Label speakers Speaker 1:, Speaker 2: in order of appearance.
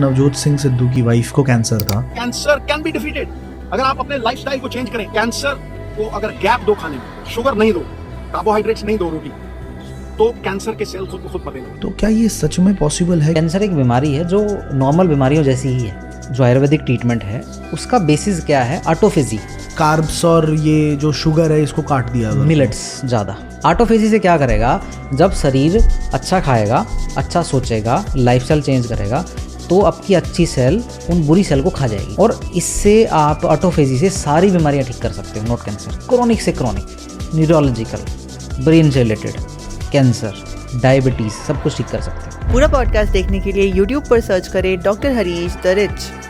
Speaker 1: नवजोत सिंह सिद्धू की वाइफ को कैंसर था।
Speaker 2: कैंसर कैन बी डिफीटेड अगर आप अपने लाइफस्टाइल को चेंज करें। कैंसर को अगर गैप दो खाने में, शुगर नहीं दो, कार्बोहाइड्रेट्स नहीं दो रोटी, तो कैंसर के सेल खुद को खुद मरेंगे।
Speaker 1: तो क्या ये सच में पॉसिबल है?
Speaker 3: कैंसर एक बीमारी है जो नॉर्मल बीमारियों जैसी ही है। जो आयुर्वेदिक ट्रीटमेंट है उसका बेसिस क्या है? ऑटोफेजी।
Speaker 1: कार्ब्स और ये जो शुगर है इसको काट दिया अगर
Speaker 3: मिलेट्स ज़्यादा। ऑटोफेजी से क्या करेगा? जब शरीर अच्छा खाएगा, अच्छा सोचेगा, लाइफस्टाइल चेंज करेगा, तो आपकी अच्छी सेल उन बुरी सेल को खा जाएगी और इससे आप ऑटोफेजी से सारी बीमारियां ठीक कर सकते हो, नॉट कैंसर। क्रोनिक से क्रोनिक, न्यूरोलॉजिकल, ब्रेन से रिलेटेड, कैंसर, डायबिटीज़, सब कुछ ठीक कर सकते हैं।
Speaker 4: पूरा पॉडकास्ट देखने के लिए YouTube पर सर्च करें डॉक्टर हरीश द रिच।